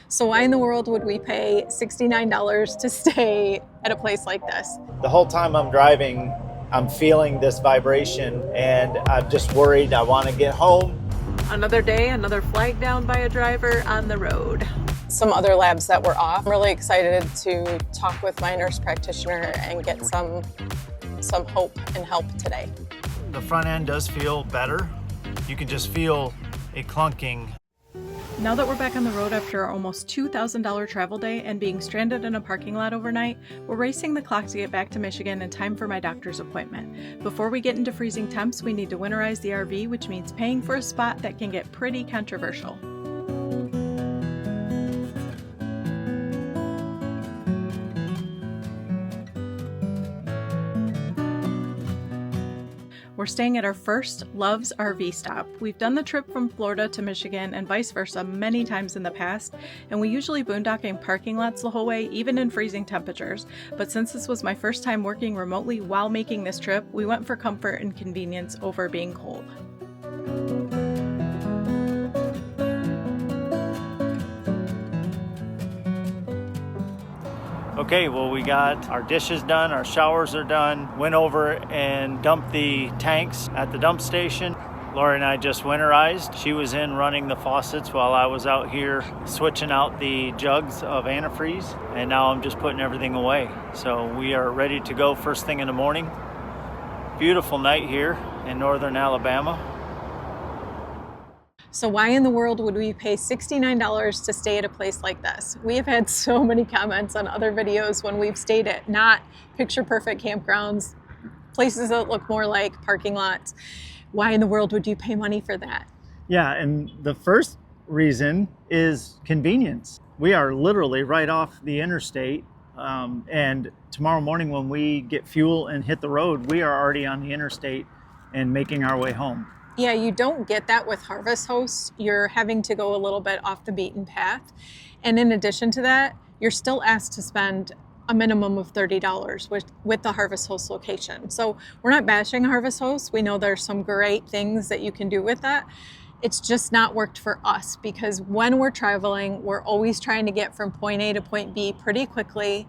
So why in the world would we pay $69 to stay at a place like this? The whole time I'm driving, I'm feeling this vibration and I'm just worried. I want to get home. Another day, another flag down by a driver on the road. Some other labs that were off. I'm really excited to talk with my nurse practitioner and get some hope and help today. The front end does feel better. You can just feel it clunking. Now that we're back on the road after our almost $2,000 travel day and being stranded in a parking lot overnight, we're racing the clock to get back to Michigan in time for my doctor's appointment. Before we get into freezing temps, we need to winterize the RV, which means paying for a spot that can get pretty controversial. We're staying at our first Love's RV stop. We've done the trip from Florida to Michigan and vice versa many times in the past, and we usually boondock in parking lots the whole way, even in freezing temperatures. But since this was my first time working remotely while making this trip, we went for comfort and convenience over being cold. Okay, well, we got our dishes done, our showers are done, went over and dumped the tanks at the dump station. Laurie and I just winterized. She was in running the faucets while I was out here switching out the jugs of antifreeze, and now I'm just putting everything away. So we are ready to go first thing in the morning. Beautiful night here in northern Alabama. So why in the world would we pay $69 to stay at a place like this? We have had so many comments on other videos when we've stayed at not picture perfect campgrounds, places that look more like parking lots. Why in the world would you pay money for that? Yeah, and the first reason is convenience. We are literally right off the interstate, and tomorrow morning when we get fuel and hit the road, we are already on the interstate and making our way home. Yeah, you don't get that with Harvest Hosts. You're having to go a little bit off the beaten path. And in addition to that, you're still asked to spend a minimum of $30 with the Harvest Host location. So we're not bashing Harvest Hosts. We know there's some great things that you can do with that. It's just not worked for us because when we're traveling, we're always trying to get from point A to point B pretty quickly.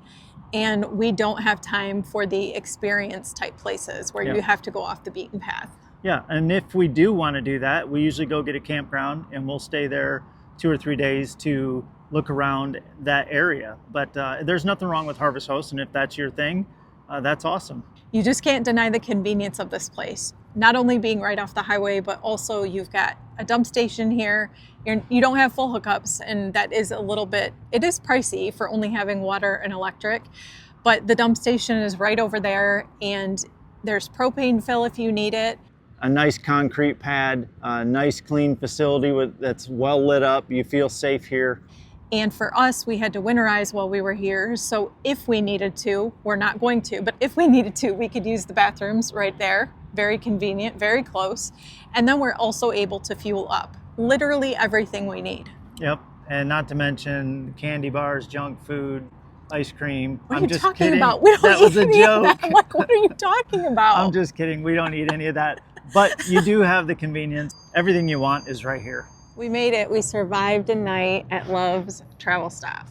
And we don't have time for the experience type places where you have to go off the beaten path. Yeah, and if we do want to do that, we usually go get a campground and we'll stay there 2 or 3 days to look around that area. But there's nothing wrong with Harvest Host, and if that's your thing, that's awesome. You just can't deny the convenience of this place. Not only being right off the highway, but also you've got a dump station here. You don't have full hookups, and that is it is pricey for only having water and electric. But the dump station is right over there, and there's propane fill if you need it. A nice concrete pad, a nice clean facility that's well lit up. You feel safe here. And for us, we had to winterize while we were here. So if we needed to, we're not going to, but if we needed to, we could use the bathrooms right there. Very convenient, very close. And then we're also able to fuel up. Literally everything we need. Yep, and not to mention candy bars, junk food, ice cream. What are you talking about? We don't that was a joke. I'm like, what are you talking about? I'm just kidding. We don't need any of that. But you do have the convenience. Everything you want is right here. We made it. We survived a night at Love's travel stop.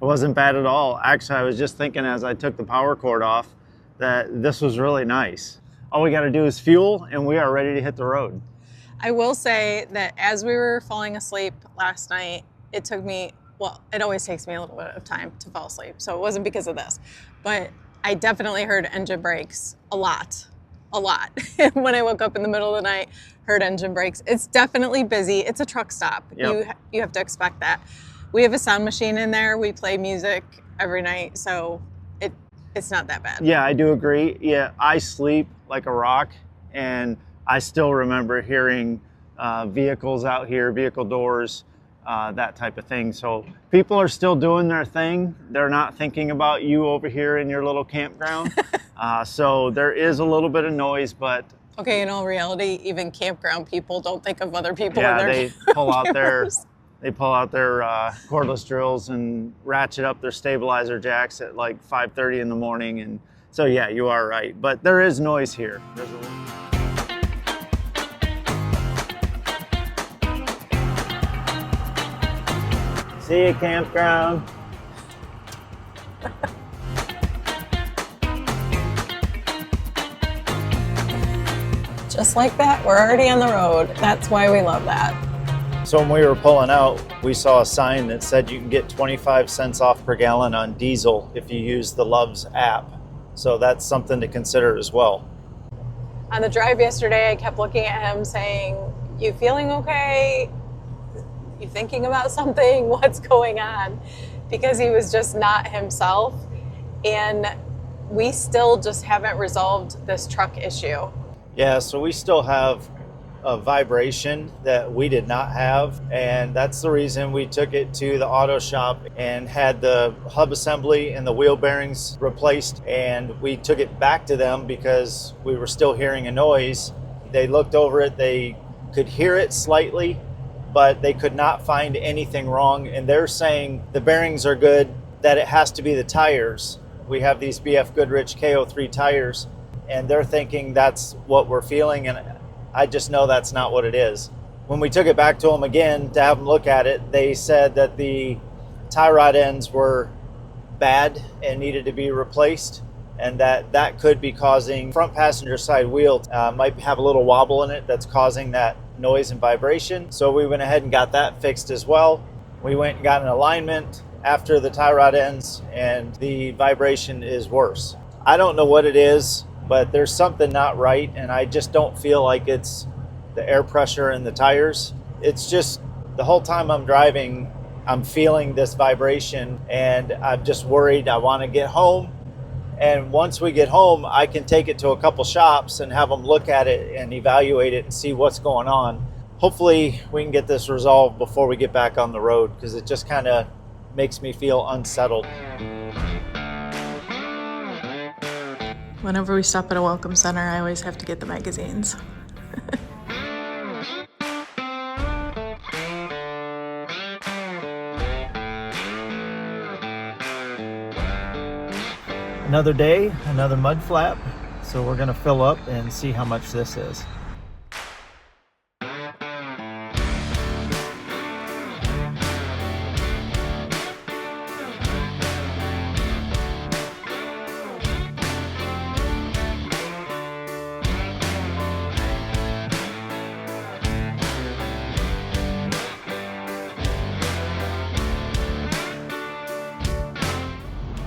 It wasn't bad at all. Actually, I was just thinking as I took the power cord off that this was really nice. All we got to do is fuel and we are ready to hit the road. I will say that as we were falling asleep last night, it took me, it always takes me a little bit of time to fall asleep. So it wasn't because of this, but I definitely heard engine brakes a lot. When I woke up in the middle of the night, heard engine brakes. It's definitely busy. It's a truck stop. Yep. You have to expect that. We have a sound machine in there. We play music every night, so it's not that bad. Yeah, I do agree. Yeah, I sleep like a rock, and I still remember hearing vehicles out here, vehicle doors, that type of thing. So people are still doing their thing. They're not thinking about you over here in your little campground. So there is a little bit of noise, but... Okay, in all reality, even campground people don't think of other people in their they pull out their cordless drills and ratchet up their stabilizer jacks at like 5:30 in the morning. And so yeah, you are right. But there is noise here. There's a See you, campground. Just like that, we're already on the road. That's why we love that. So when we were pulling out, we saw a sign that said you can get 25 cents off per gallon on diesel if you use the Loves app. So that's something to consider as well. On the drive yesterday, I kept looking at him saying, "You feeling okay? You thinking about something? What's going on?" Because he was just not himself. And we still just haven't resolved this truck issue. Yeah, so we still have a vibration that we did not have, and that's the reason we took it to the auto shop and had the hub assembly and the wheel bearings replaced, and we took it back to them because we were still hearing a noise. They looked over it, they could hear it slightly, but they could not find anything wrong, and they're saying the bearings are good, that it has to be the tires. We have these BF Goodrich KO3 tires, and they're thinking that's what we're feeling, and I just know that's not what it is. When we took it back to them again to have them look at it, they said that the tie rod ends were bad and needed to be replaced, and that could be causing front passenger side wheel might have a little wobble in it that's causing that noise and vibration. So we went ahead and got that fixed as well. We went and got an alignment after the tie rod ends, and the vibration is worse. I don't know what it is, but there's something not right, and I just don't feel like it's the air pressure in the tires. It's just the whole time I'm driving, I'm feeling this vibration, and I'm just worried. I want to get home, and once we get home, I can take it to a couple shops and have them look at it and evaluate it and see what's going on. Hopefully we can get this resolved before we get back on the road, because it just kind of makes me feel unsettled. Whenever we stop at a welcome center, I always have to get the magazines. Another day, another mud flap. So we're gonna fill up and see how much this is.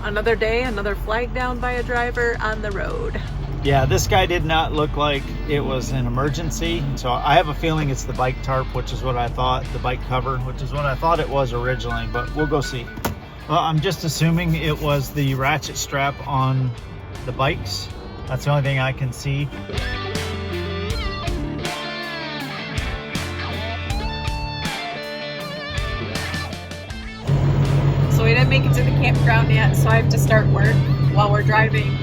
Another day, another flag down by a driver on the road. Yeah, this guy did not look like it was an emergency. So I have a feeling it's the bike tarp, which is what I thought, the bike cover, which is what I thought it was originally, but we'll go see. Well, I'm just assuming it was the ratchet strap on the bikes. That's the only thing I can see. So we didn't make it to the campground yet, so I have to start work while we're driving.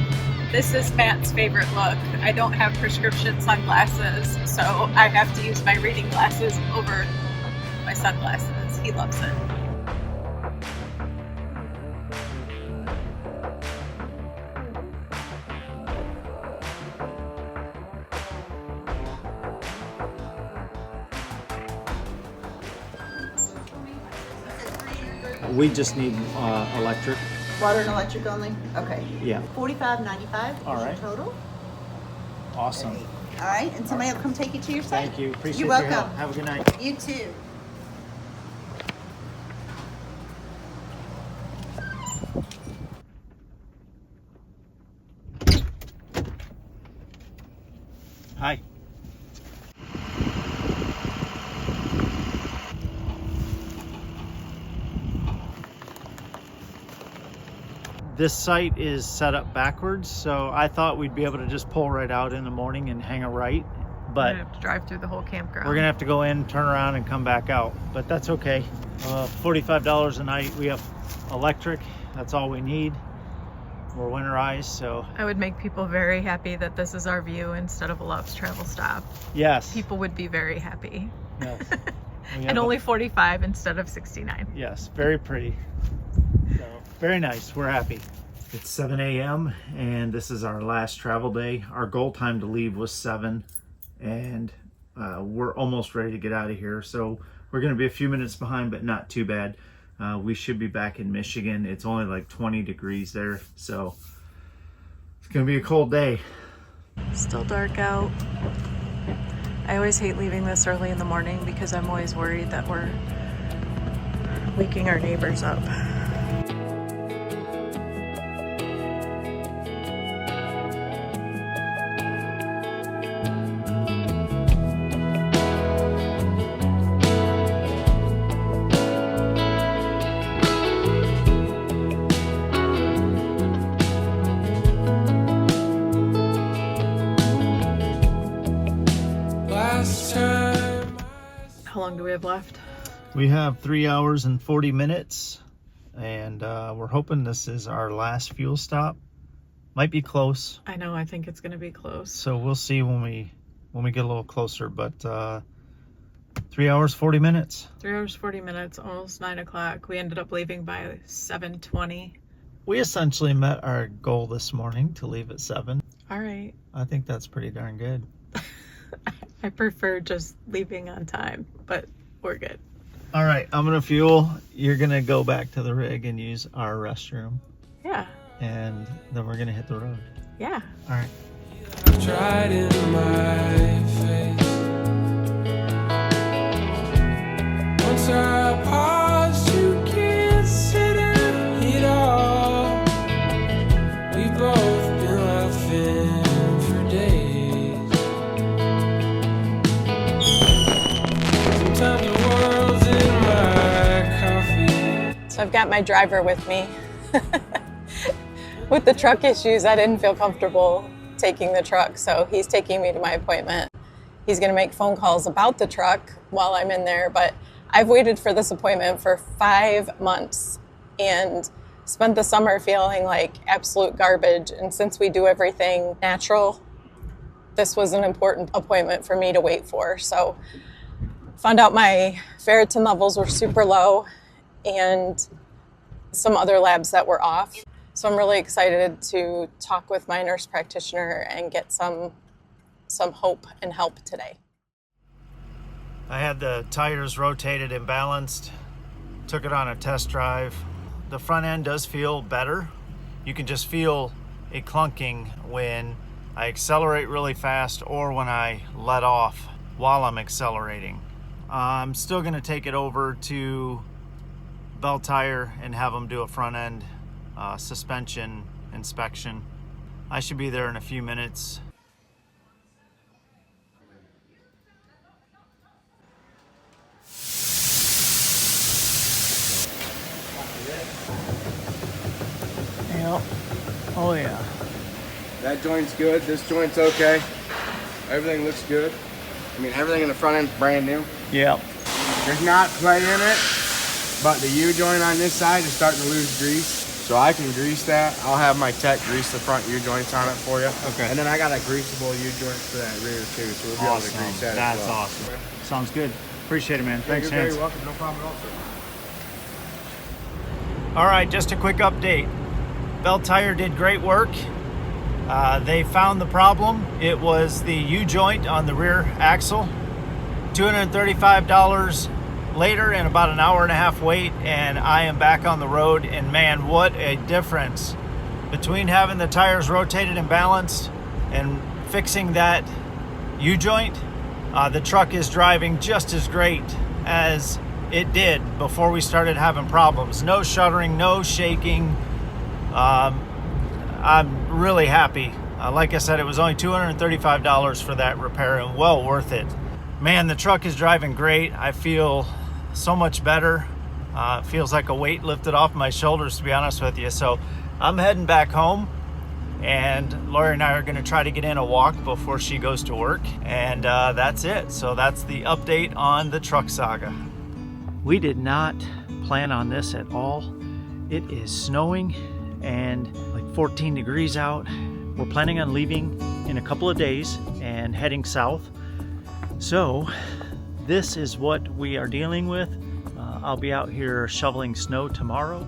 This is Matt's favorite look. I don't have prescription sunglasses, so I have to use my reading glasses over my sunglasses. He loves it. We just need electric. Water and electric only? Okay. Yeah. $45.95 All is your right. total. Awesome. All right, and somebody will come take you to your site. Thank you. Appreciate You're your welcome. help. Have a good night. You too. Hi. This site is set up backwards, so I thought we'd be able to just pull right out in the morning and hang a right, but I have to drive through the whole campground. we're gonna have to go in, turn around, and come back out, but that's okay. $45 a night. We have electric. That's all we need. We're winterized, so I would make people very happy that this is our view instead of a Love's travel stop. yes. People would be very happy. Yes. We have And a- only 45 instead of 69. Yes, very pretty. So, very nice. We're happy. It's 7 a.m. and this is our last travel day. Our goal time to leave was 7, and we're almost ready to get out of here. So we're going to be a few minutes behind, but not too bad. we should be back in Michigan. It's only like 20 degrees there, so it's gonna be a cold day. Still dark out. I always hate leaving this early in the morning because I'm always worried that we're waking our neighbors up. How long do we have left? We have 3 hours and 40 minutes, and we're hoping this is our last fuel stop. Might be close. I know, I think it's gonna be close. So we'll see when we get a little closer, but 3 hours, 40 minutes. 3 hours, 40 minutes, almost 9 o'clock. We ended up leaving by 7:20. We essentially met our goal this morning to leave at 7. All right. I think that's pretty darn good. I prefer just leaving on time, but we're good. All right, I'm gonna fuel. You're gonna go back to the rig and use our restroom, Yeah. and then we're gonna hit the road. Yeah. All right. I've tried in my face. Once I paused, you can't sit and eat all. We've both been laughing for days. Sometimes the world's in my coffee. So I've got my driver with me. With the truck issues, I didn't feel comfortable taking the truck, so he's taking me to my appointment. He's gonna make phone calls about the truck while I'm in there, but I've waited for this appointment for 5 months and spent the summer feeling like absolute garbage. And since we do everything natural, this was an important appointment for me to wait for. So found out my ferritin levels were super low and some other labs that were off. So I'm really excited to talk with my nurse practitioner and get some hope and help today. I had the tires rotated and balanced, took it on a test drive. The front end does feel better. You can just feel a clunking when I accelerate really fast or when I let off while I'm accelerating. I'm still gonna take it over to Bell Tire and have them do a front end suspension inspection. I should be there in a few minutes. Yep. Oh yeah. That joint's good, this joint's okay. Everything looks good. I mean, everything in the front end's brand new. Yep. There's not play in it, but the U-joint on this side is starting to lose grease. So I can grease that. I'll have my tech grease the front U-joints on it for you. Okay. And then I got a greasable U-joint for that rear too, so we'll be able to grease that That's as well. awesome. Sounds good. Appreciate it, man. Yeah, Thanks, you're Hans. very welcome, no problem at all, sir. All right, just a quick update. Bell Tire did great work. They found the problem. It was the U-joint on the rear axle. $235 later and about an hour and a half wait, and I am back on the road. And man, what a difference between having the tires rotated and balanced and fixing that U-joint. The truck is driving just as great as it did before we started having problems. No shuddering, no shaking. I'm really happy. Like I said, it was only $235 for that repair and well worth it. Man, the truck is driving great. I feel so much better. It feels like a weight lifted off my shoulders, to be honest with you. So I'm heading back home, and Laurie and I are going to try to get in a walk before she goes to work, and that's it. So that's the update on the truck saga. We did not plan on this at all. It is snowing and like 14 degrees out. We're planning on leaving in a couple of days and heading south. So this is what we are dealing with. I'll be out here shoveling snow tomorrow,